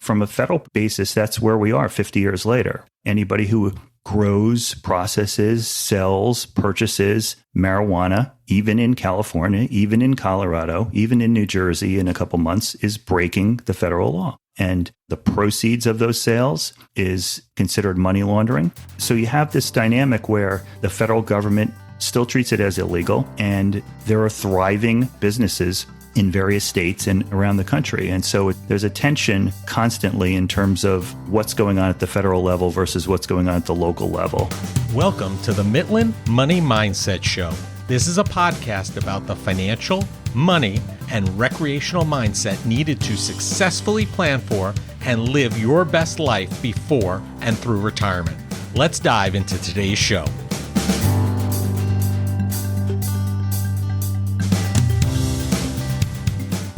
from a federal basis, that's where we are 50 years later. Anybody who grows, processes, sells, purchases marijuana, even in California, even in Colorado, even in New Jersey in a couple months, is breaking the federal law. And the proceeds of those sales is considered money laundering. So you have this dynamic where the federal government still treats it as illegal, and there are thriving businesses in various states and around the country. And so there's a tension constantly in terms of what's going on at the federal level versus what's going on at the local level. Welcome to the Midland Money Mindset Show. This is a podcast about the financial, money, and recreational mindset needed to successfully plan for and live your best life before and through retirement. Let's dive into today's show.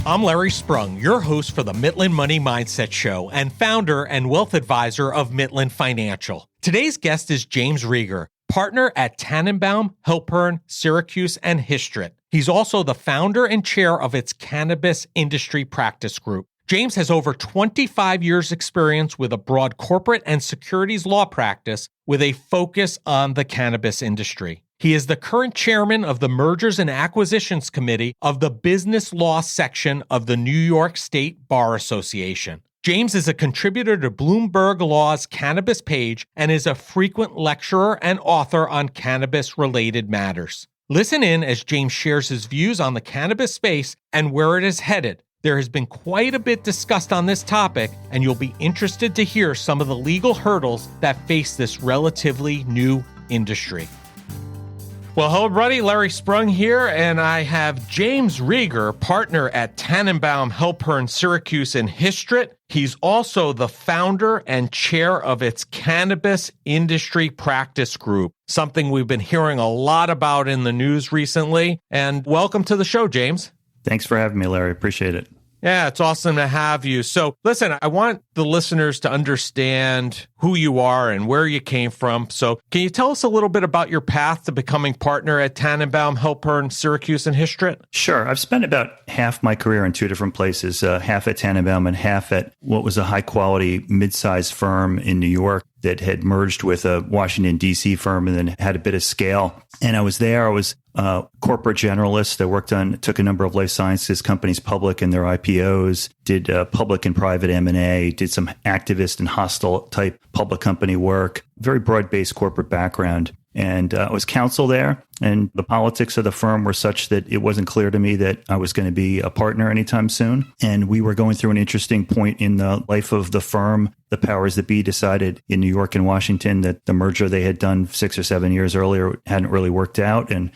I'm Larry Sprung, your host for the Midland Money Mindset Show and founder and wealth advisor of Midland Financial. Today's guest is James Rieger, partner at Tannenbaum Helpern Syracuse and Hirschtritt. He's also the founder and chair of its Cannabis Industry Practice Group. James has over 25 years' experience with a broad corporate and securities law practice with a focus on the cannabis industry. He is the current chairman of the Mergers and Acquisitions Committee of the Business Law section of the New York State Bar Association. James is a contributor to Bloomberg Law's Cannabis page and is a frequent lecturer and author on cannabis-related matters. Listen in as James shares his views on the cannabis space and where it is headed. There has been quite a bit discussed on this topic, and you'll be interested to hear some of the legal hurdles that face this relatively new industry. Well, hello, everybody. Larry Sprung here, and I have James Rieger, partner at Tannenbaum Helpern Syracuse and Hirschtritt. He's also the founder and chair of its Cannabis Industry Practice Group, something we've been hearing a lot about in the news recently. And welcome to the show, James. Thanks for having me, Larry. Appreciate it. Yeah, it's awesome to have you. So listen, I want the listeners to understand who you are and where you came from. So can you tell us a little bit about your path to becoming partner at Tannenbaum Helpern Syracuse and Hirschtritt? Sure. I've spent about half my career in two different places, half at Tannenbaum and half at what was a high-quality mid-sized firm in New York that had merged with a Washington, D.C. firm and then had a bit of scale. And I was there. I was a corporate generalist. I took a number of life sciences companies public in their IPOs, did public and private M&A, did some activist and hostile type public company work, very broad-based corporate background. And I was counsel there, and the politics of the firm were such that it wasn't clear to me that I was going to be a partner anytime soon. And we were going through an interesting point in the life of the firm. The powers that be decided in New York and Washington that the merger they had done 6 or 7 years earlier hadn't really worked out. And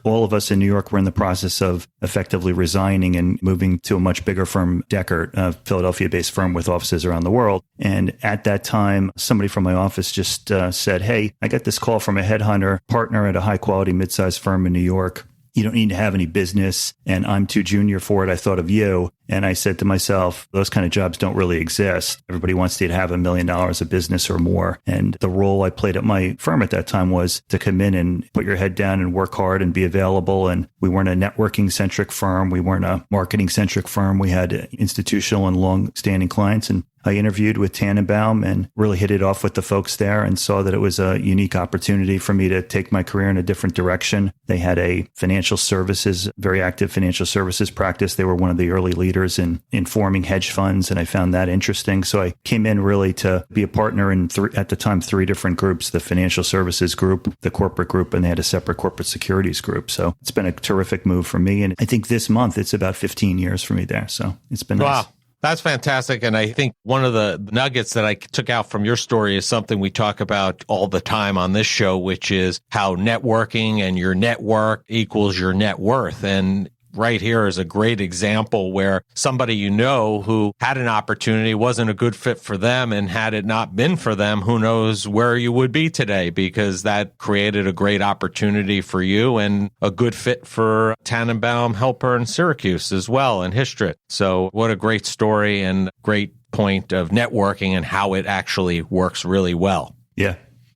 all of us in New York were in the process of effectively resigning and moving to a much bigger firm, Deckert, a Philadelphia-based firm with offices around the world. And at that time, somebody from my office just said, "Hey, I got this call from a headhunter, partner at a high-quality mid-sized firm in New York. You don't need to have any business, and I'm too junior for it. I thought of you." And I said to myself, those kind of jobs don't really exist. Everybody wants to have $1 million of business or more. And the role I played at my firm at that time was to come in and put your head down and work hard and be available. And we weren't a networking-centric firm. We weren't a marketing-centric firm. We had institutional and long-standing clients. And I interviewed with Tannenbaum and really hit it off with the folks there and saw that it was a unique opportunity for me to take my career in a different direction. They had a very active financial services practice. They were one of the early leaders in forming hedge funds, and I found that interesting. So I came in really to be a partner in at the time, 3 different groups: the financial services group, the corporate group, and they had a separate corporate securities group. So it's been a terrific move for me. And I think this month it's about 15 years for me there. So it's been nice. Wow. That's fantastic. And I think one of the nuggets that I took out from your story is something we talk about all the time on this show, which is how networking and your network equals your net worth. And right here is a great example where somebody who had an opportunity wasn't a good fit for them, and had it not been for them, who knows where you would be today, because that created a great opportunity for you and a good fit for Tannenbaum Helpern Syracuse as well and Hirschtritt. So what a great story and great point of networking and how it actually works really well. Yeah.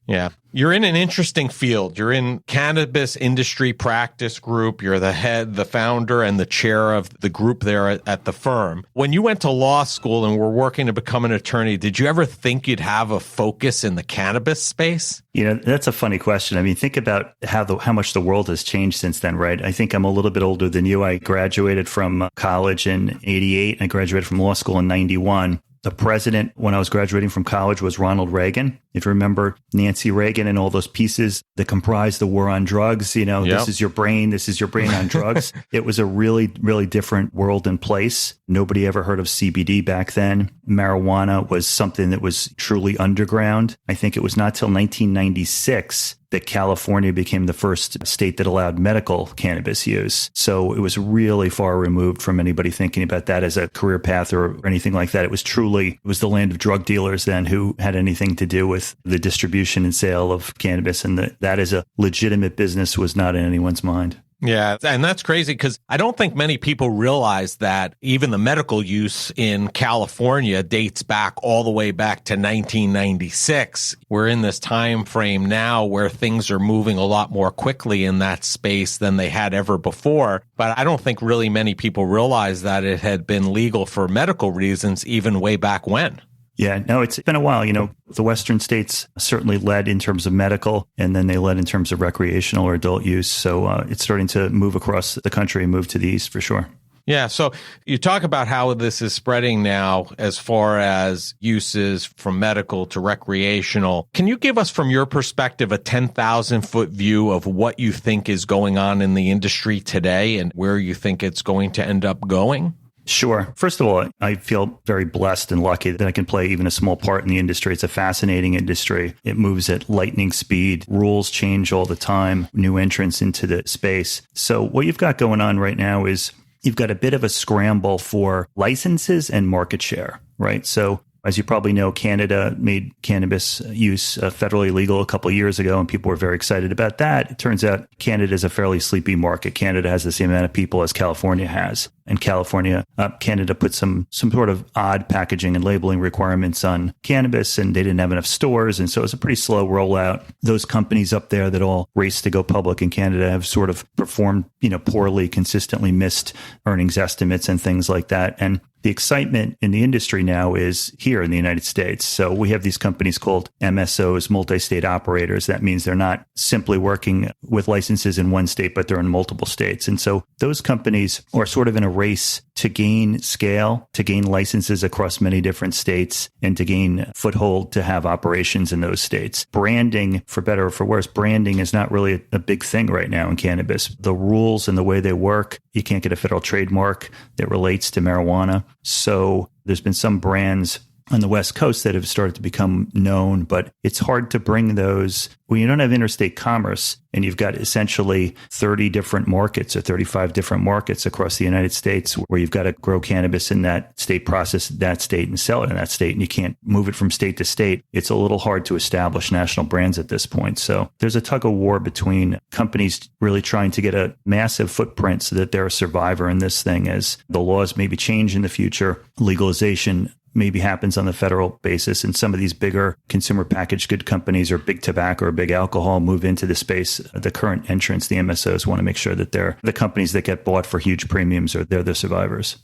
Yeah. You're in an interesting field. You're in Cannabis Industry Practice Group. You're the head, the founder, and the chair of the group there at the firm. When you went to law school and were working to become an attorney, did you ever think you'd have a focus in the cannabis space? That's a funny question. I mean, think about how much the world has changed since then, right? I think I'm a little bit older than you. I graduated from college in 88. I graduated from law school in 91. The president, when I was graduating from college, was Ronald Reagan. If you remember Nancy Reagan and all those pieces that comprised the war on drugs, Yep. This is your brain on drugs. It was a really, really different world and place. Nobody ever heard of CBD back then. Marijuana was something that was truly underground. I think it was not till 1996 that California became the first state that allowed medical cannabis use. So it was really far removed from anybody thinking about that as a career path or anything like that. It was the land of drug dealers then who had anything to do with the distribution and sale of cannabis. And that as a legitimate business was not in anyone's mind. Yeah, and that's crazy because I don't think many people realize that even the medical use in California dates back all the way back to 1996. We're in this time frame now where things are moving a lot more quickly in that space than they had ever before. But I don't think really many people realize that it had been legal for medical reasons even way back when. Yeah, no, it's been a while. The Western states certainly led in terms of medical, and then they led in terms of recreational or adult use. So it's starting to move across the country and move to the east for sure. Yeah. So you talk about how this is spreading now as far as uses from medical to recreational. Can you give us, from your perspective, a 10,000-foot view of what you think is going on in the industry today and where you think it's going to end up going? Sure. First of all, I feel very blessed and lucky that I can play even a small part in the industry. It's a fascinating industry. It moves at lightning speed. Rules change all the time, new entrants into the space. So what you've got going on right now is you've got a bit of a scramble for licenses and market share, right? So as you probably know, Canada made cannabis use federally legal a couple of years ago, and people were very excited about that. It turns out Canada is a fairly sleepy market. Canada has the same amount of people as California has. And Canada put some sort of odd packaging and labeling requirements on cannabis, and they didn't have enough stores. And so it was a pretty slow rollout. Those companies up there that all raced to go public in Canada have sort of performed, poorly, consistently missed earnings estimates and things like that. And the excitement in the industry now is here in the United States. So we have these companies called MSOs, multi-state operators. That means they're not simply working with licenses in one state, but they're in multiple states. And so those companies are sort of in a race to gain scale, to gain licenses across many different states, and to gain foothold to have operations in those states. Branding, for better or for worse, branding is not really a big thing right now in cannabis. The rules and the way they work, you can't get a federal trademark that relates to marijuana. So there's been some brands on the West Coast that have started to become known, but it's hard to bring those when you don't have interstate commerce and you've got essentially 30 different markets or 35 different markets across the United States where you've got to grow cannabis in that state, process that state, and sell it in that state, and you can't move it from state to state. It's a little hard to establish national brands at this point. So there's a tug of war between companies really trying to get a massive footprint so that they're a survivor in this thing as the laws maybe change in the future, legalization maybe happens on the federal basis, and some of these bigger consumer packaged good companies or big tobacco or big alcohol move into the space. The current entrants, the MSOs, want to make sure that they're the companies that get bought for huge premiums or they're the survivors.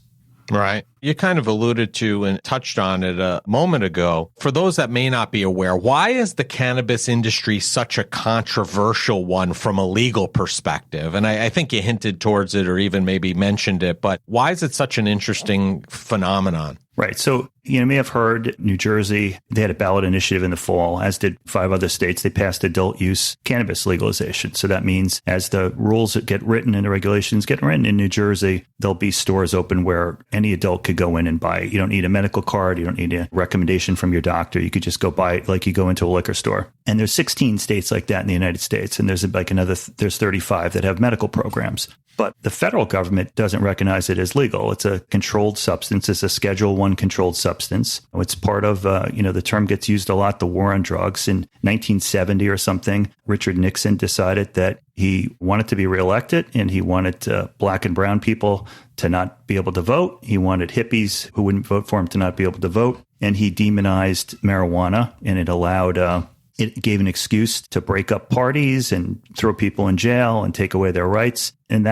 Right. You kind of alluded to and touched on it a moment ago. For those that may not be aware, why is the cannabis industry such a controversial one from a legal perspective? And I think you hinted towards it or even maybe mentioned it, but why is it such an interesting phenomenon? Right. So, you may have heard New Jersey, they had a ballot initiative in the fall, as did 5 other states. They passed adult use cannabis legalization. So that means as the rules that get written and the regulations get written in New Jersey, there'll be stores open where any adult could go in and buy it. You don't need a medical card. You don't need a recommendation from your doctor. You could just go buy it like you go into a liquor store. And there's 16 states like that in the United States. And there's there's 35 that have medical programs. But the federal government doesn't recognize it as legal. It's a controlled substance. It's a Schedule I controlled substance. It's part of, the term gets used a lot, the war on drugs. In 1970 or something, Richard Nixon decided that he wanted to be reelected and he wanted black and brown people to not be able to vote. He wanted hippies who wouldn't vote for him to not be able to vote. And he demonized marijuana, and it allowed It gave an excuse to break up parties and throw people in jail and take away their rights. And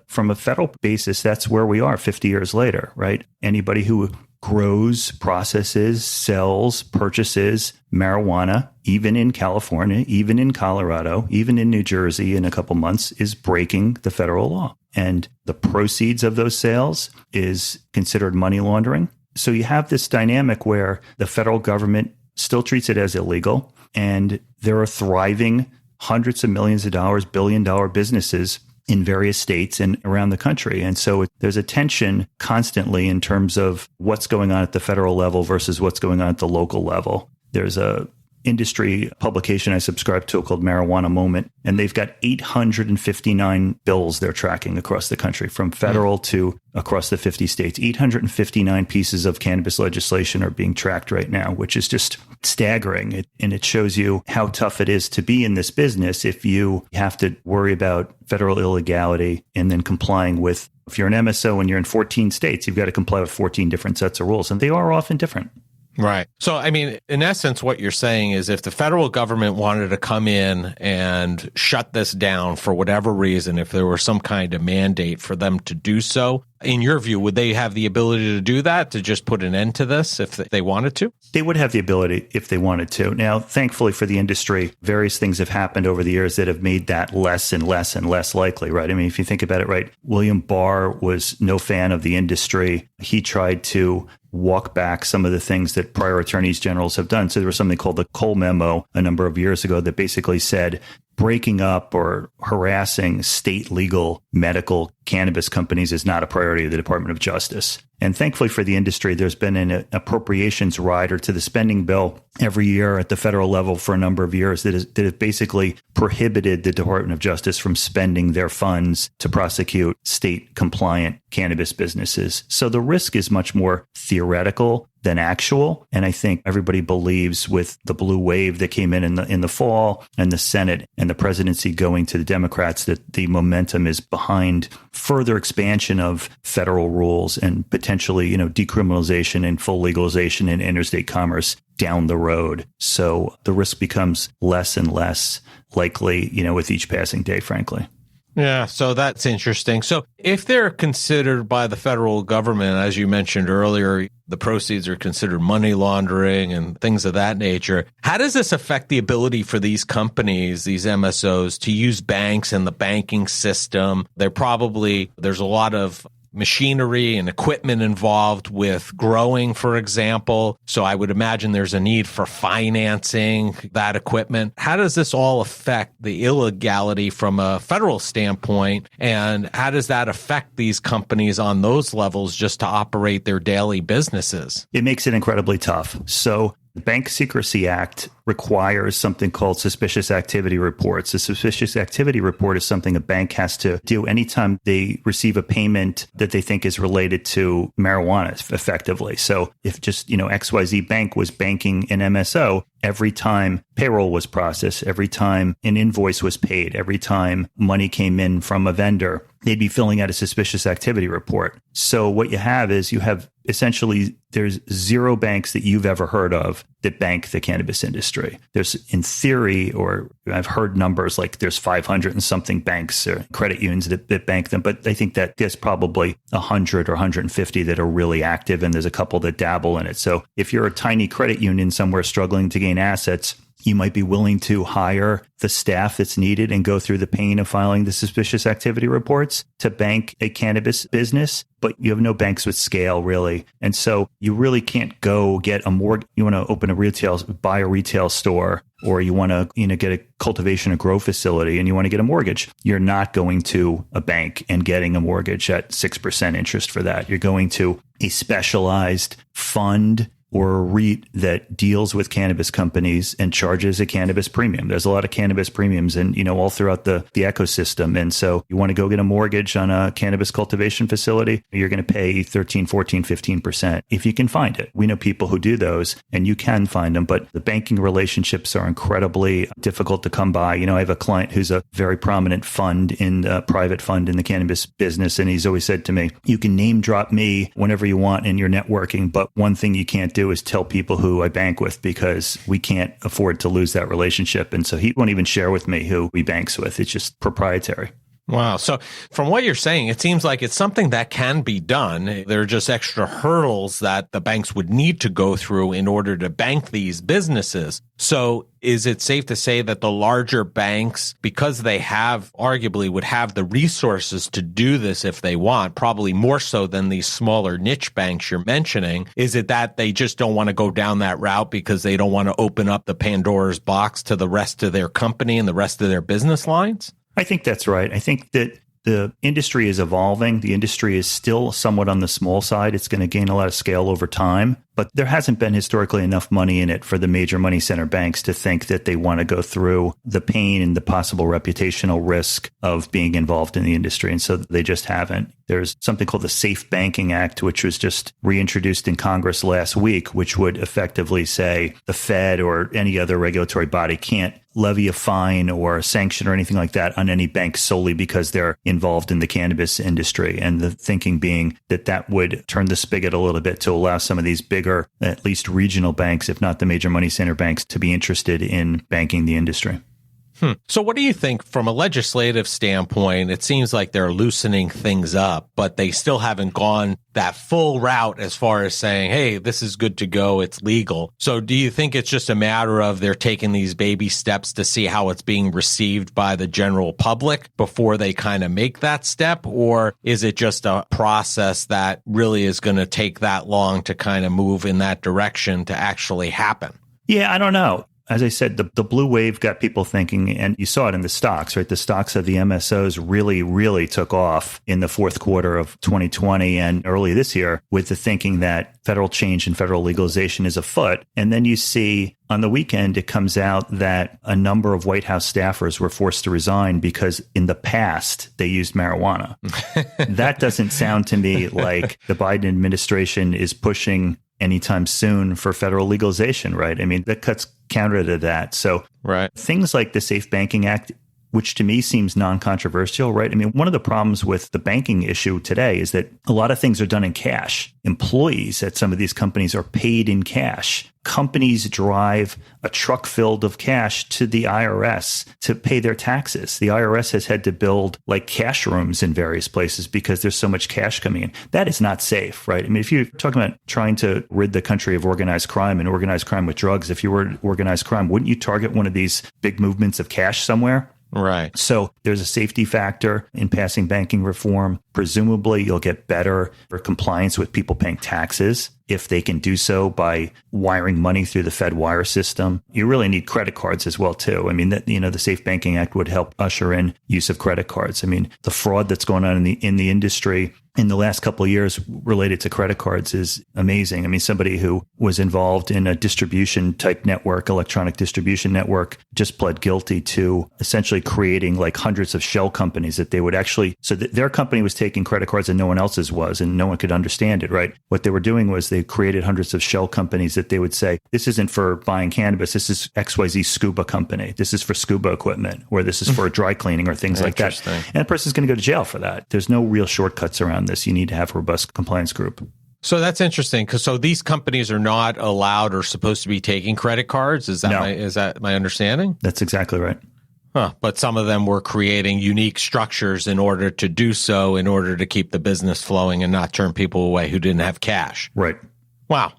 from a federal basis, that's where we are 50 years later, right? Anybody who grows, processes, sells, purchases marijuana, even in California, even in Colorado, even in New Jersey in a couple months, is breaking the federal law. And the proceeds of those sales is considered money laundering. So you have this dynamic where the federal government still treats it as illegal, and there are thriving hundreds of millions of dollars, billion-dollar businesses in various states and around the country. And so there's a tension constantly in terms of what's going on at the federal level versus what's going on at the local level. There's a industry publication I subscribe to called Marijuana Moment, and they've got 859 bills they're tracking across the country, from federal to across the 50 states. 859 pieces of cannabis legislation are being tracked right now, which is just staggering. And it shows you how tough it is to be in this business if you have to worry about federal illegality and then complying with, if you're an MSO and you're in 14 states, you've got to comply with 14 different sets of rules, and they are often different. Right. So, I mean, in essence, what you're saying is if the federal government wanted to come in and shut this down for whatever reason, if there were some kind of mandate for them to do so, in your view, would they have the ability to do that, to just put an end to this if they wanted to? They would have the ability if they wanted to. Now, thankfully for the industry, various things have happened over the years that have made that less and less and less likely, right? I mean, if you think about it, right, William Barr was no fan of the industry. He tried to walk back some of the things that prior attorneys generals have done. So there was something called the Cole Memo a number of years ago that basically said breaking up or harassing state legal medical cannabis companies is not a priority of the Department of Justice. And thankfully for the industry, there's been an appropriations rider to the spending bill every year at the federal level for a number of years that has basically prohibited the Department of Justice from spending their funds to prosecute state compliant cannabis businesses. So the risk is much more theoretical than actual. And I think everybody believes with the blue wave that came in the fall, and the Senate and the presidency going to the Democrats, that the momentum is behind further expansion of federal rules and potentially, decriminalization and full legalization in interstate commerce down the road. So the risk becomes less and less likely, with each passing day, frankly. Yeah, so that's interesting. So if they're considered by the federal government, as you mentioned earlier, the proceeds are considered money laundering and things of that nature, how does this affect the ability for these companies, these MSOs, to use banks and the banking system? There's a lot of machinery and equipment involved with growing, for example. So I would imagine there's a need for financing that equipment. How does this all affect the illegality from a federal standpoint? And how does that affect these companies on those levels just to operate their daily businesses? It makes it incredibly tough. So the Bank Secrecy Act requires something called suspicious activity reports. A suspicious activity report is something a bank has to do anytime they receive a payment that they think is related to marijuana, effectively. So if just, XYZ Bank was banking an MSO, every time payroll was processed, every time an invoice was paid, every time money came in from a vendor, they'd be filling out a suspicious activity report. So what you have is essentially there's zero banks that you've ever heard of that bank the cannabis industry. There's, in theory, or I've heard numbers like there's 500 and something banks or credit unions that bank them, but I think that there's probably 100 or 150 that are really active, and there's a couple that dabble in it. So if you're a tiny credit union somewhere struggling to gain assets, you might be willing to hire the staff that's needed and go through the pain of filing the suspicious activity reports to bank a cannabis business, but you have no banks with scale, really. And so you really can't go get a mortgage. You want to buy a retail store, or you want to get a cultivation and grow facility and you want to get a mortgage. You're not going to a bank and getting a mortgage at 6% interest for that. You're going to a specialized fund or a REIT that deals with cannabis companies and charges a cannabis premium. There's a lot of cannabis premiums and, all throughout the ecosystem. And so you want to go get a mortgage on a cannabis cultivation facility, you're going to pay 13, 14, 15% if you can find it. We know people who do those, and you can find them, but the banking relationships are incredibly difficult to come by. I have a client who's a very prominent private fund in the cannabis business. And he's always said to me, you can name drop me whenever you want in your networking, but one thing you can't do do is tell people who I bank with because we can't afford to lose that relationship. And so he won't even share with me who he banks with. It's just proprietary. Wow. So from what you're saying, it seems like it's something that can be done. There are just extra hurdles that the banks would need to go through in order to bank these businesses. So is it safe to say that the larger banks, because they arguably would have the resources to do this if they want, probably more so than these smaller niche banks you're mentioning, is it that they just don't want to go down that route because they don't want to open up the Pandora's box to the rest of their company and the rest of their business lines? I think that's right. I think that the industry is evolving. The industry is still somewhat on the small side. It's going to gain a lot of scale over time, but there hasn't been historically enough money in it for the major money center banks to think that they want to go through the pain and the possible reputational risk of being involved in the industry. And so they just haven't. There's something called the Safe Banking Act, which was just reintroduced in Congress last week, which would effectively say the Fed or any other regulatory body can't levy a fine or a sanction or anything like that on any bank solely because they're involved in the cannabis industry. And the thinking being that that would turn the spigot a little bit to allow some of these bigger, at least regional banks, if not the major money center banks, to be interested in banking the industry. So what do you think from a legislative standpoint? It seems like they're loosening things up, but they still haven't gone that full route as far as saying, hey, this is good to go, it's legal. So do you think it's just a matter of they're taking these baby steps to see how it's being received by the general public before they kind of make that step? Or is it just a process that really is going to take that long to kind of move in that direction to actually happen? Yeah, I don't know. As I said, the blue wave got people thinking, and you saw it in the stocks, right? The stocks of the MSOs really took off in the fourth quarter of 2020 and early this year with the thinking that federal change and federal legalization is afoot. And then you see on the weekend, it comes out that a number of White House staffers were forced to resign because in the past they used marijuana. That doesn't sound to me like the Biden administration is pushing anytime soon for federal legalization, right? I mean, that cuts counter to that. So things like the Safe Banking Act, which to me seems non-controversial, right? I mean, one of the problems with the banking issue today is that a lot of things are done in cash. Employees at some of these companies are paid in cash. Companies drive a truck filled of cash to the IRS to pay their taxes. The IRS has had to build like cash rooms in various places because there's so much cash coming in. That is not safe, right? I mean, if you're talking about trying to rid the country of organized crime and organized crime with drugs, if you were organized crime, wouldn't you target one of these big movements of cash somewhere? Right. So there's a safety factor in passing banking reform. Presumably, you'll get better for compliance with people paying taxes if they can do so by wiring money through the Fed wire system. You really need credit cards as well, too. I mean, the Safe Banking Act would help usher in use of credit cards. I mean, the fraud that's going on in the industry in the last couple of years related to credit cards is amazing. I mean, somebody who was involved in a distribution type network, electronic distribution network, just pled guilty to essentially creating like hundreds of shell companies that they would actually, so that their company was taking credit cards and no one else's was, and no one could understand it, right? What they were doing was they created hundreds of shell companies that they would say, this isn't for buying cannabis, this is XYZ scuba company, this is for scuba equipment, or this is for dry cleaning or things like that. And the person's going to go to jail for that. There's no real shortcuts around this. You need to have a robust compliance group. So that's interesting because these companies are not allowed or supposed to be taking credit cards. Is that my understanding? That's exactly right. Huh. But some of them were creating unique structures in order to do so, in order to keep the business flowing and not turn people away who didn't have cash. Right. Wow.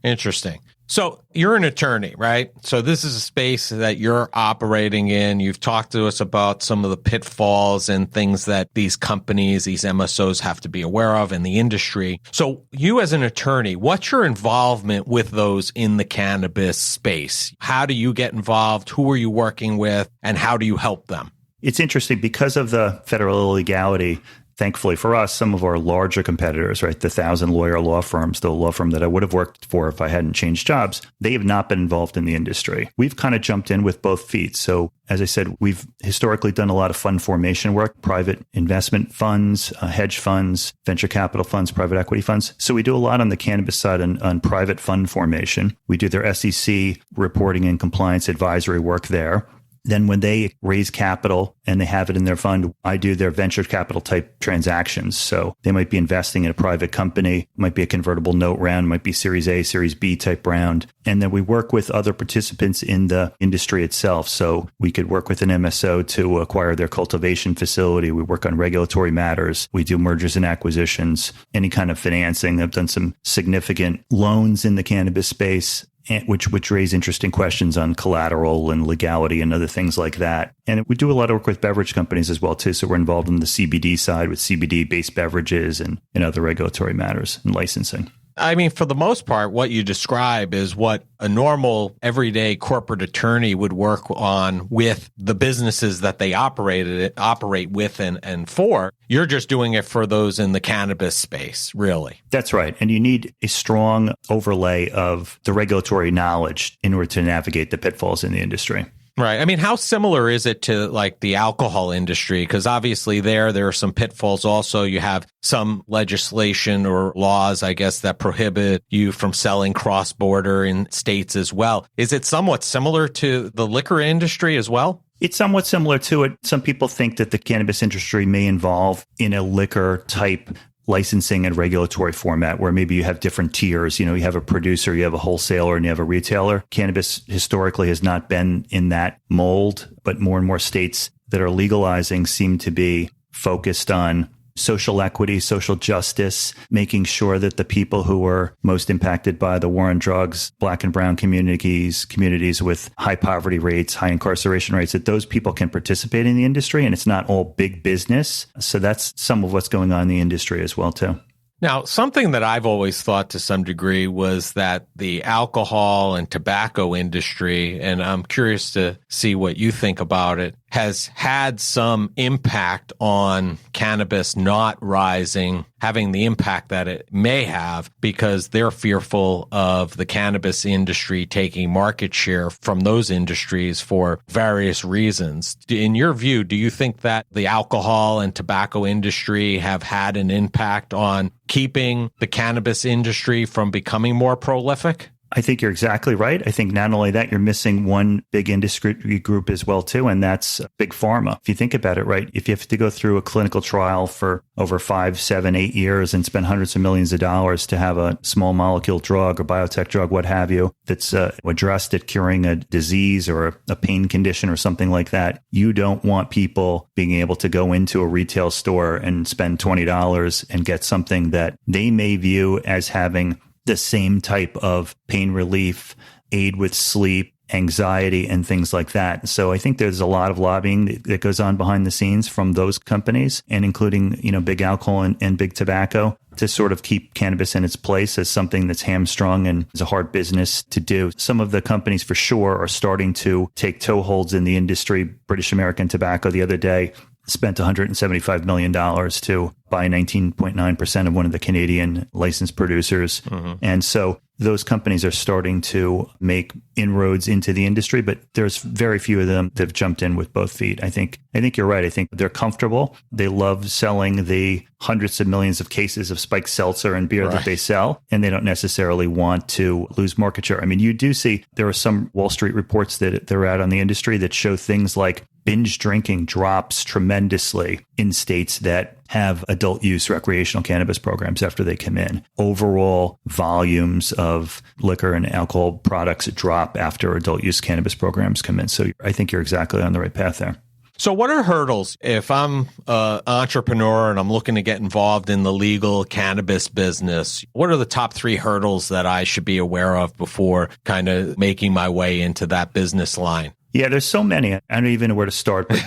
Interesting. So you're an attorney, right? So this is a space that you're operating in. You've talked to us about some of the pitfalls and things that these companies, these MSOs have to be aware of in the industry. So you as an attorney, what's your involvement with those in the cannabis space? How do you get involved? Who are you working with? And how do you help them? It's interesting because of the federal illegality. Thankfully for us, some of our larger competitors, right, the 1,000-lawyer law firms, the law firm that I would have worked for if I hadn't changed jobs, they have not been involved in the industry. We've kind of jumped in with both feet. So as I said, we've historically done a lot of fund formation work, private investment funds, hedge funds, venture capital funds, private equity funds. So we do a lot on the cannabis side on private fund formation. We do their SEC reporting and compliance advisory work there. Then when they raise capital and they have it in their fund, I do their venture capital type transactions. So they might be investing in a private company, might be a convertible note round, might be Series A, Series B type round. And then we work with other participants in the industry itself. So we could work with an MSO to acquire their cultivation facility. We work on regulatory matters. We do mergers and acquisitions, any kind of financing. I've done some significant loans in the cannabis space, which raise interesting questions on collateral and legality and other things like that. And we do a lot of work with beverage companies as well, too. So we're involved in the CBD side with CBD-based beverages and other regulatory matters and licensing. I mean, for the most part, what you describe is what a normal, everyday corporate attorney would work on with the businesses that they operate with and for. You're just doing it for those in the cannabis space, really. That's right. And you need a strong overlay of the regulatory knowledge in order to navigate the pitfalls in the industry. Right. I mean, how similar is it to like the alcohol industry? Because obviously there are some pitfalls also. You have some legislation or laws, I guess, that prohibit you from selling cross-border in states as well. Is it somewhat similar to the liquor industry as well? It's somewhat similar to it. Some people think that the cannabis industry may involve in a liquor type licensing and regulatory format where maybe you have different tiers. You have a producer, you have a wholesaler, and you have a retailer. Cannabis historically has not been in that mold, but more and more states that are legalizing seem to be focused on social equity, social justice, making sure that the people who are most impacted by the war on drugs, Black and brown communities with high poverty rates, high incarceration rates, that those people can participate in the industry and it's not all big business. So that's some of what's going on in the industry as well, too. Now, something that I've always thought to some degree was that the alcohol and tobacco industry, and I'm curious to see what you think about it, has had some impact on cannabis not rising, having the impact that it may have because they're fearful of the cannabis industry taking market share from those industries for various reasons. In your view, do you think that the alcohol and tobacco industry have had an impact on keeping the cannabis industry from becoming more prolific? I think you're exactly right. I think not only that, you're missing one big industry group as well, too, and that's big pharma. If you think about it, right, if you have to go through a clinical trial for over 5, 7, 8 years and spend hundreds of millions of dollars to have a small molecule drug or biotech drug, what have you, that's addressed at curing a disease or a pain condition or something like that, you don't want people being able to go into a retail store and spend $20 and get something that they may view as having the same type of pain relief, aid with sleep, anxiety, and things like that. So I think there's a lot of lobbying that goes on behind the scenes from those companies, and including, big alcohol and big tobacco, to sort of keep cannabis in its place as something that's hamstrung and is a hard business to do. Some of the companies for sure are starting to take toeholds in the industry. British American Tobacco the other day spent $175 million to buy 19.9% of one of the Canadian licensed producers. Mm-hmm. And so those companies are starting to make inroads into the industry, but there's very few of them that have jumped in with both feet. I think you're right. I think they're comfortable. They love selling the hundreds of millions of cases of spiked seltzer and beer that they sell, and they don't necessarily want to lose market share. I mean, you do see there are some Wall Street reports that they're out on the industry that show things like binge drinking drops tremendously in states that have adult use recreational cannabis programs after they come in. Overall volumes of liquor and alcohol products drop after adult use cannabis programs come in. So I think you're exactly on the right path there. So what are hurdles if I'm an entrepreneur and I'm looking to get involved in the legal cannabis business? What are the top 3 hurdles that I should be aware of before kind of making my way into that business line? Yeah, there's so many. I don't even know where to start. But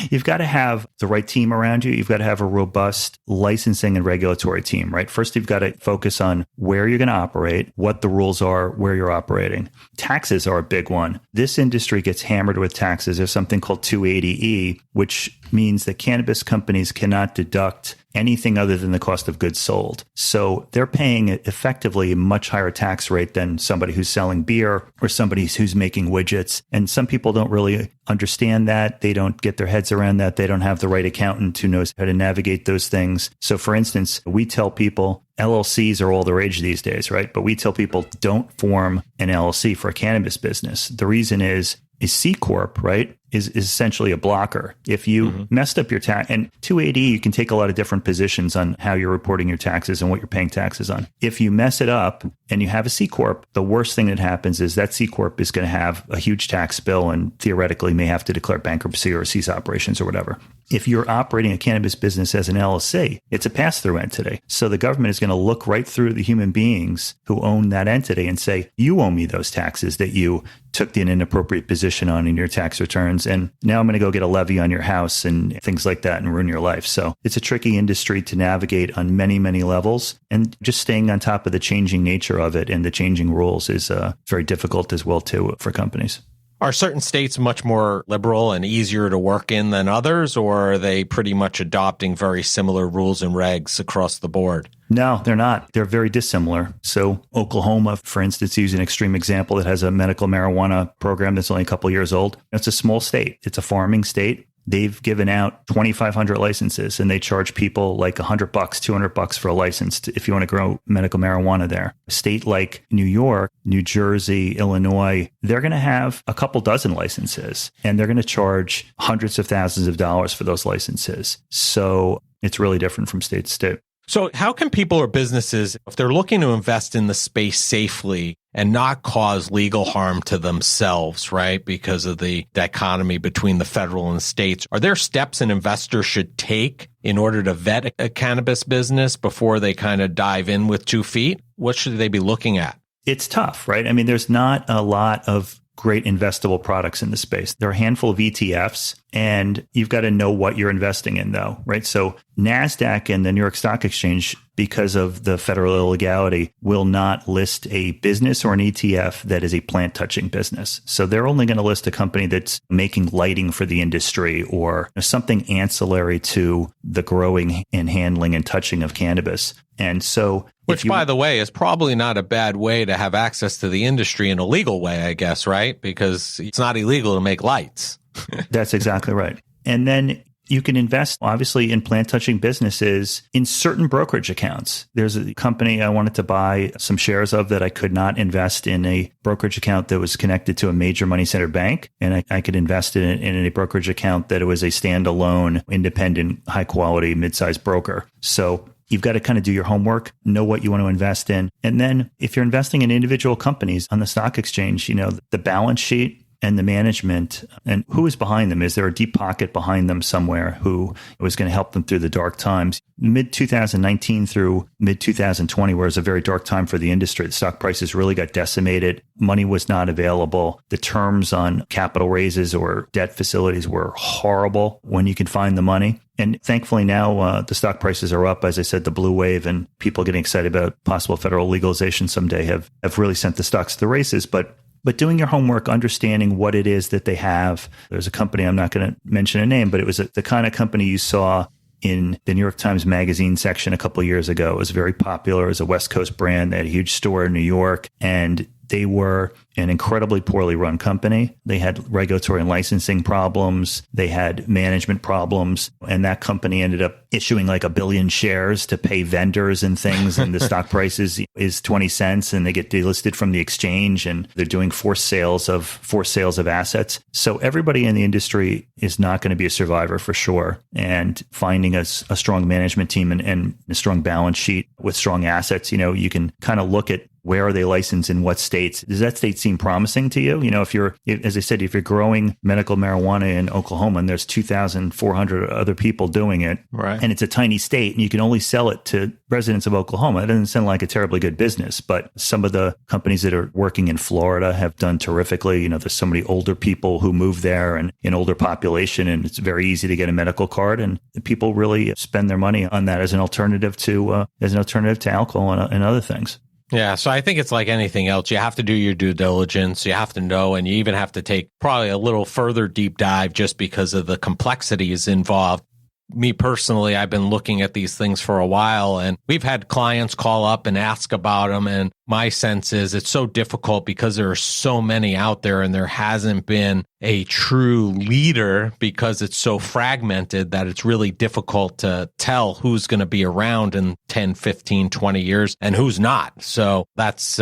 you've got to have the right team around you. You've got to have a robust licensing and regulatory team, right? First, you've got to focus on where you're going to operate, what the rules are, where you're operating. Taxes are a big one. This industry gets hammered with taxes. There's something called 280E, which means that cannabis companies cannot deduct anything other than the cost of goods sold. So they're paying effectively a much higher tax rate than somebody who's selling beer or somebody who's making widgets. And some people don't really understand that. They don't get their heads around that. They don't have the right accountant who knows how to navigate those things. So for instance, we tell people LLCs are all the rage these days, right? But we tell people don't form an LLC for a cannabis business. The reason is a C Corp, right, is essentially a blocker. If you messed up your tax, and 280, you can take a lot of different positions on how you're reporting your taxes and what you're paying taxes on. If you mess it up and you have a C Corp, the worst thing that happens is that C Corp is going to have a huge tax bill and theoretically may have to declare bankruptcy or cease operations or whatever. If you're operating a cannabis business as an LLC, it's a pass-through entity. So the government is going to look right through the human beings who own that entity and say, you owe me those taxes that you took an inappropriate position on in your tax returns. And now I'm going to go get a levy on your house and things like that and ruin your life. So it's a tricky industry to navigate on many, many levels. And just staying on top of the changing nature of it and the changing rules is very difficult as well, too, for companies. Are certain states much more liberal and easier to work in than others, or are they pretty much adopting very similar rules and regs across the board? No, they're not. They're very dissimilar. So Oklahoma, for instance, use an extreme example that has a medical marijuana program that's only a couple years old. It's a small state. It's a farming state. They've given out 2,500 licenses and they charge people like $100, $200 for a license if you want to grow medical marijuana there. A state like New York, New Jersey, Illinois, they're going to have a couple dozen licenses and they're going to charge hundreds of thousands of dollars for those licenses. So it's really different from state to state. So how can people or businesses, if they're looking to invest in the space safely and not cause legal harm to themselves, right, because of the dichotomy between the federal and the states, are there steps an investor should take in order to vet a cannabis business before they kind of dive in with 2 feet? What should they be looking at? It's tough, right? I mean, there's not a lot of great investable products in the space. There are a handful of ETFs, and you've got to know what you're investing in, though, right? So NASDAQ and the New York Stock Exchange, because of the federal illegality, will not list a business or an ETF that is a plant-touching business. So they're only going to list a company that's making lighting for the industry or something ancillary to the growing and handling and touching of cannabis. And so, which, by the way, is probably not a bad way to have access to the industry in a legal way, I guess, right? Because it's not illegal to make lights. That's exactly right. And then you can invest, obviously, in plant-touching businesses in certain brokerage accounts. There's a company I wanted to buy some shares of that I could not invest in a brokerage account that was connected to a major money center bank. And I could invest in a brokerage account that it was a standalone, independent, high-quality, mid-sized broker. So you've got to kind of do your homework, know what you want to invest in. And then if you're investing in individual companies on the stock exchange, the balance sheet and the management and who is behind them. Is there a deep pocket behind them somewhere who was going to help them through the dark times? Mid-2019 through mid-2020 was a very dark time for the industry. The stock prices really got decimated. Money was not available. The terms on capital raises or debt facilities were horrible when you can find the money. And thankfully now the stock prices are up. As I said, the blue wave and people getting excited about possible federal legalization someday have really sent the stocks to the races. But doing your homework, understanding what it is that they have. There's a company, I'm not going to mention a name, but it was the kind of company you saw in the New York Times Magazine section a couple of years ago. It was very popular. It was a West Coast brand. They had a huge store in New York, and they were an incredibly poorly run company. They had regulatory and licensing problems. They had management problems. And that company ended up issuing like 1 billion shares to pay vendors and things. And the stock price is 20 cents and they get delisted from the exchange and they're doing forced sales of assets. So everybody in the industry is not going to be a survivor for sure. And finding a strong management team and a strong balance sheet with strong assets, you can kind of look at where are they licensed in what states? Does that state seem promising to you? As I said, if you're growing medical marijuana in Oklahoma and there's 2,400 other people doing it, right, and it's a tiny state and you can only sell it to residents of Oklahoma, it doesn't sound like a terribly good business. But some of the companies that are working in Florida have done terrifically. There's so many older people who move there and an older population, and it's very easy to get a medical card. And people really spend their money on that as an alternative to alcohol and other things. Yeah, so I think it's like anything else. You have to do your due diligence. You have to know, and you even have to take probably a little further deep dive just because of the complexities involved. Me personally, I've been looking at these things for a while, and we've had clients call up and ask about them. And my sense is it's so difficult because there are so many out there and there hasn't been a true leader because it's so fragmented that it's really difficult to tell who's going to be around in 10, 15, 20 years and who's not. So that's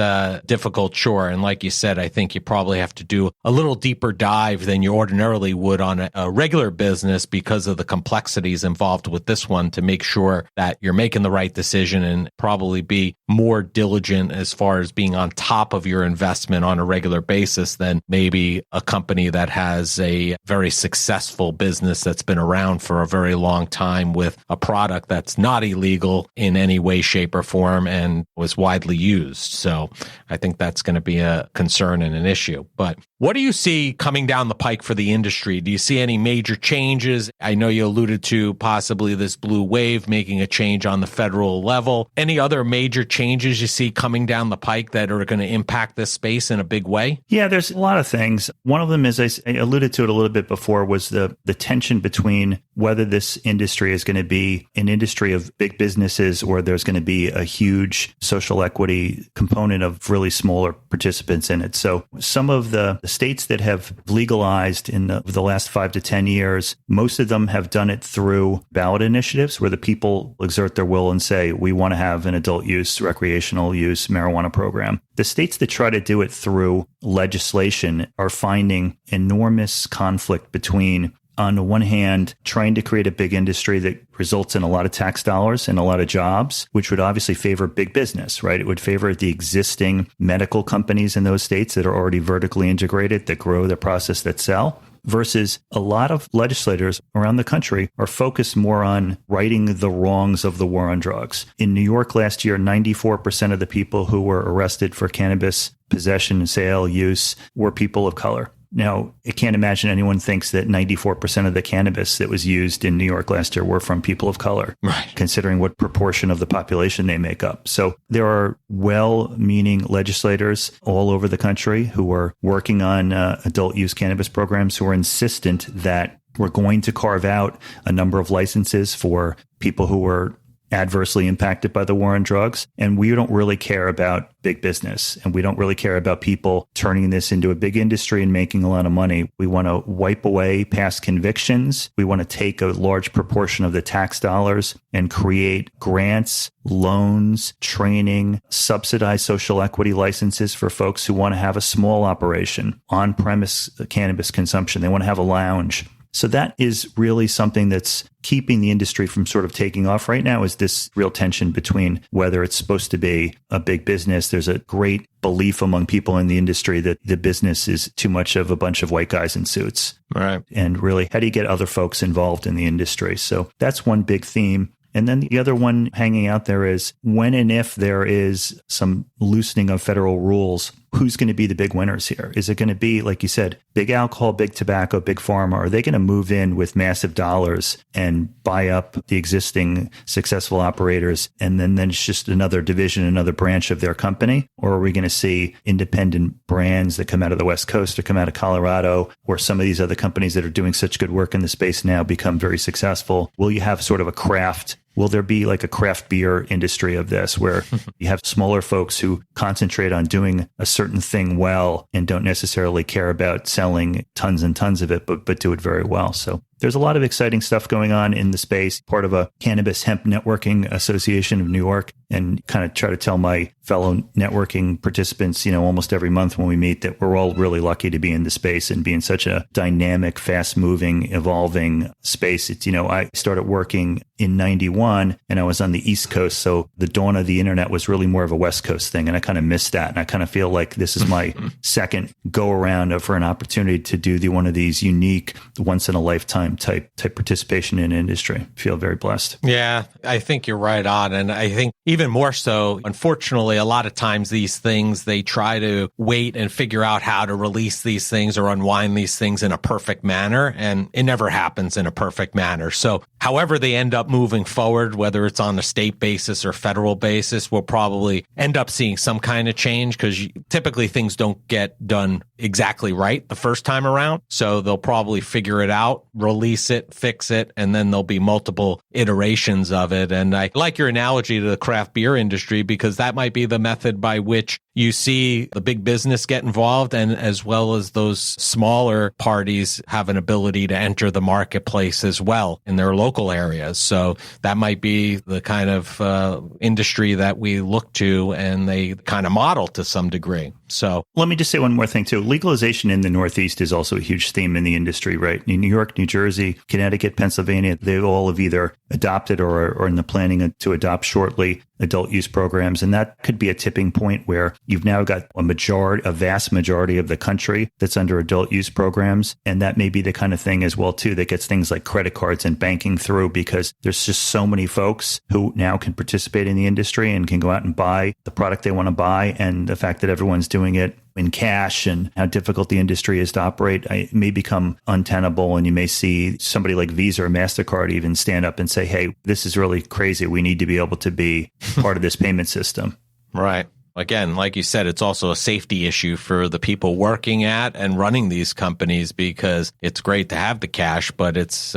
difficult, sure. And like you said, I think you probably have to do a little deeper dive than you ordinarily would on a regular business because of the complexities involved with this one to make sure that you're making the right decision and probably be more diligent as far as being on top of your investment on a regular basis than maybe a company that has a very successful business that's been around for a very long time with a product that's not illegal in any way, shape, or form and was widely used. So I think that's going to be a concern and an issue. But what do you see coming down the pike for the industry? Do you see any major changes? I know you alluded to possibly this blue wave making a change on the federal level. Any other major changes you see coming down the pike that are going to impact this space in a big way? Yeah, there's a lot of things. One of them, as I alluded to it a little bit before, was the tension between whether this industry is going to be an industry of big businesses or there's going to be a huge social equity component of really smaller participants in it. So some of the states that have legalized in the last 5 to 10 years, most of them have done it through ballot initiatives where the people exert their will and say, we want to have an adult use, recreational use marijuana program. The states that try to do it through legislation are finding enormous conflict between, on the one hand, trying to create a big industry that results in a lot of tax dollars and a lot of jobs, which would obviously favor big business, right? It would favor the existing medical companies in those states that are already vertically integrated, that grow, that process, that sell. Versus a lot of legislators around the country are focused more on righting the wrongs of the war on drugs. In New York last year, 94% of the people who were arrested for cannabis possession, sale, use were people of color. Now, I can't imagine anyone thinks that 94% of the cannabis that was used in New York last year were from people of color, right, considering what proportion of the population they make up. So there are well-meaning legislators all over the country who are working on adult use cannabis programs who are insistent that we're going to carve out a number of licenses for people who are adversely impacted by the war on drugs. And we don't really care about big business. And we don't really care about people turning this into a big industry and making a lot of money. We want to wipe away past convictions. We want to take a large proportion of the tax dollars and create grants, loans, training, subsidized social equity licenses for folks who want to have a small operation, on-premise cannabis consumption. They want to have a lounge. So that is really something that's keeping the industry from sort of taking off right now, is this real tension between whether it's supposed to be a big business. There's a great belief among people in the industry that the business is too much of a bunch of white guys in suits. All right. And really, how do you get other folks involved in the industry? So that's one big theme. And then the other one hanging out there is when and if there is some loosening of federal rules, who's going to be the big winners here? Is it going to be, like you said, big alcohol, big tobacco, big pharma? Are they going to move in with massive dollars and buy up the existing successful operators? And then it's just another division, another branch of their company? Or are we going to see independent brands that come out of the West Coast or come out of Colorado, or some of these other companies that are doing such good work in the space now become very successful? Will you have sort of a craft? Will there be like a craft beer industry of this where you have smaller folks who concentrate on doing a certain thing well and don't necessarily care about selling tons and tons of it, but do it very well? So there's a lot of exciting stuff going on in the space, part of a Cannabis Hemp Networking Association of New York, and kind of try to tell my fellow networking participants, almost every month when we meet, that we're all really lucky to be in the space and be in such a dynamic, fast-moving, evolving space. It's, I started working in 91 and I was on the East Coast. So the dawn of the internet was really more of a West Coast thing. And I kind of missed that. And I kind of feel like this is my second go around for an opportunity to do one of these unique, once in a lifetime type participation in industry. Feel very blessed. Yeah, I think you're right on. And I think even more so, unfortunately, a lot of times these things, they try to wait and figure out how to release these things or unwind these things in a perfect manner. And it never happens in a perfect manner. So however they end up moving forward, whether it's on a state basis or federal basis, we'll probably end up seeing some kind of change because typically things don't get done exactly right the first time around. So they'll probably figure it out, release it, fix it, and then there'll be multiple iterations of it. And I like your analogy to the craft beer industry because that might be the method by which you see the big business get involved, and as well as those smaller parties have an ability to enter the marketplace as well in their local areas. So that might be the kind of industry that we look to and they kind of model to some degree. So let me just say one more thing too. Legalization in the Northeast is also a huge theme in the industry, right? In New York, New Jersey, Connecticut, Pennsylvania, they all have either adopted or in the planning to adopt shortly adult use programs. And that could be a tipping point where you've now got a vast majority of the country that's under adult use programs. And that may be the kind of thing as well, too, that gets things like credit cards and banking through because there's just so many folks who now can participate in the industry and can go out and buy the product they want to buy. And the fact that everyone's doing it in cash and how difficult the industry is to operate, it may become untenable. And you may see somebody like Visa or MasterCard even stand up and say, hey, this is really crazy. We need to be able to be part of this payment system. Right. Again, like you said, it's also a safety issue for the people working at and running these companies because it's great to have the cash, but it's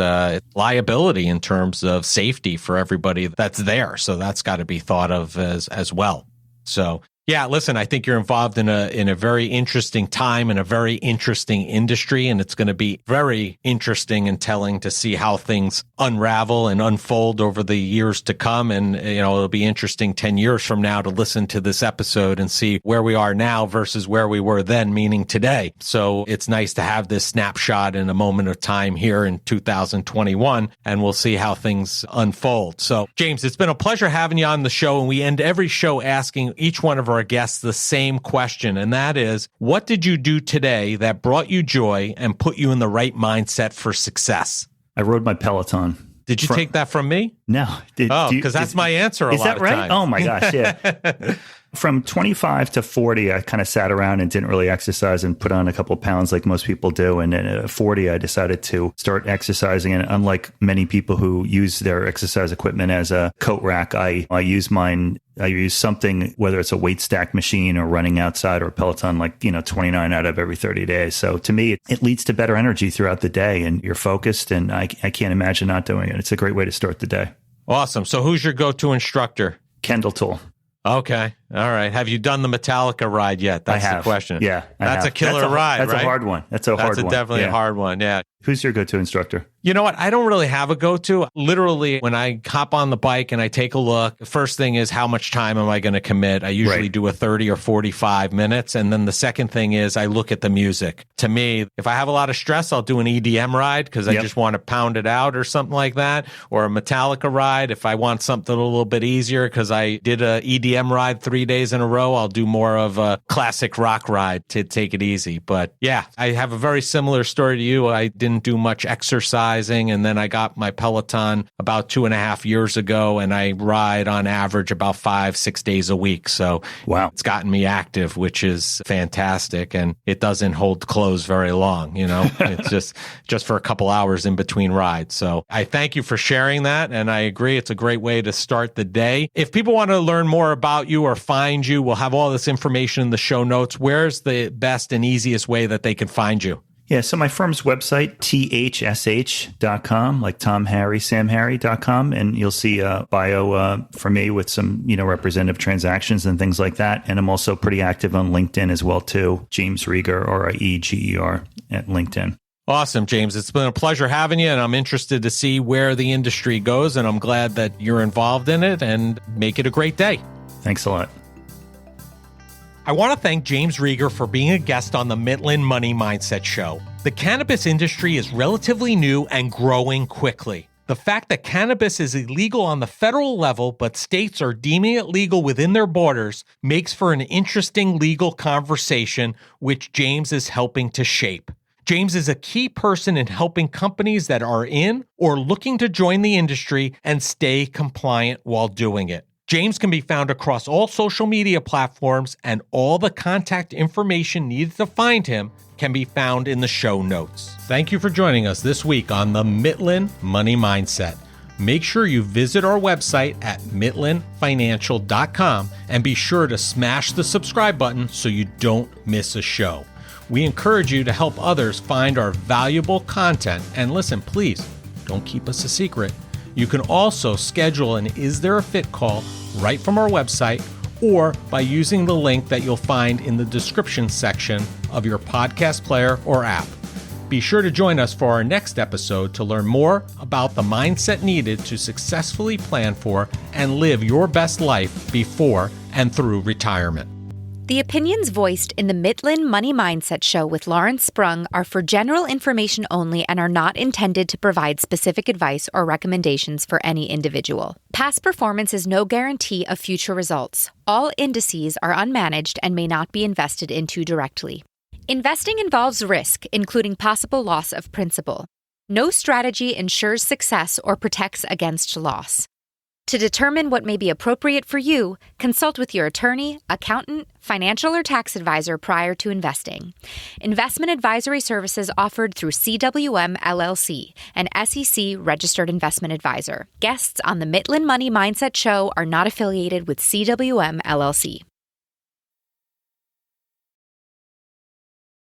liability in terms of safety for everybody that's there. So that's got to be thought of as well. So yeah, listen, I think you're involved in a very interesting time in a very interesting industry, and it's going to be very interesting and telling to see how things unravel and unfold over the years to come. And, it'll be interesting 10 years from now to listen to this episode and see where we are now versus where we were then, meaning today. So it's nice to have this snapshot in a moment of time here in 2021, and we'll see how things unfold. So, James, it's been a pleasure having you on the show, and we end every show asking each one of our guests the same question, and that is, what did you do today that brought you joy and put you in the right mindset for success? I rode my Peloton. Did you take that from me? No. Because that's my answer a lot of times. Is that right? Oh my gosh, yeah. From 25 to 40, I kind of sat around and didn't really exercise and put on a couple of pounds like most people do. And at 40, I decided to start exercising. And unlike many people who use their exercise equipment as a coat rack, I use mine. I use something, whether it's a weight stack machine or running outside or Peloton, 29 out of every 30 days. So to me, it leads to better energy throughout the day and you're focused. And I can't imagine not doing it. It's a great way to start the day. Awesome. So who's your go-to instructor? Kendall Toole. Okay. All right. Have you done the Metallica ride yet? That's the question. Yeah. That's a killer ride, right? That's a hard one. That's definitely a hard one. Yeah. Who's your go-to instructor? You know what? I don't really have a go-to. Literally, when I hop on the bike and I take a look, the first thing is how much time am I going to commit? I usually do a 30 or 45 minutes. And then the second thing is I look at the music. To me, if I have a lot of stress, I'll do an EDM ride because I just want to pound it out or something like that, or a Metallica ride. If I want something a little bit easier because I did a EDM ride 3 days in a row, I'll do more of a classic rock ride to take it easy. But yeah, I have a very similar story to you. I didn't do much exercising, and then I got my Peloton about 2.5 years ago, and I ride on average about 5-6 days a week. So wow, it's gotten me active, which is fantastic, and it doesn't hold close very long. It's just for a couple hours in between rides. So I thank you for sharing that, and I agree it's a great way to start the day. If people want to learn more about you or find you, we'll have all this information in the show notes. Where's the best and easiest way that they can find you? Yeah, so my firm's website, thsh.com, like Tom, Harry, Sam, Harry.com, and you'll see a bio for me with some, representative transactions and things like that. And I'm also pretty active on LinkedIn as well, too. James Rieger, Rieger at LinkedIn. Awesome, James. It's been a pleasure having you, and I'm interested to see where the industry goes, and I'm glad that you're involved in it, and make it a great day. Thanks a lot. I want to thank James Rieger for being a guest on the Midland Money Mindset Show. The cannabis industry is relatively new and growing quickly. The fact that cannabis is illegal on the federal level, but states are deeming it legal within their borders, makes for an interesting legal conversation, which James is helping to shape. James is a key person in helping companies that are in or looking to join the industry and stay compliant while doing it. James can be found across all social media platforms, and all the contact information needed to find him can be found in the show notes. Thank you for joining us this week on the Midland Money Mindset. make sure you visit our website at mitlandfinancial.com and be sure to smash the subscribe button so you don't miss a show. We encourage you to help others find our valuable content. And listen, please, don't keep us a secret. You can also schedule an Is There a Fit call right from our website or by using the link that you'll find in the description section of your podcast player or app. Be sure to join us for our next episode to learn more about the mindset needed to successfully plan for and live your best life before and through retirement. The opinions voiced in the Mitland Money Mindset Show with Lawrence Sprung are for general information only and are not intended to provide specific advice or recommendations for any individual. Past performance is no guarantee of future results. All indices are unmanaged and may not be invested into directly. Investing involves risk, including possible loss of principal. No strategy ensures success or protects against loss. To determine what may be appropriate for you, consult with your attorney, accountant, financial or tax advisor prior to investing. Investment advisory services offered through CWM LLC, an SEC-registered investment advisor. Guests on the Mitland Money Mindset Show are not affiliated with CWM LLC.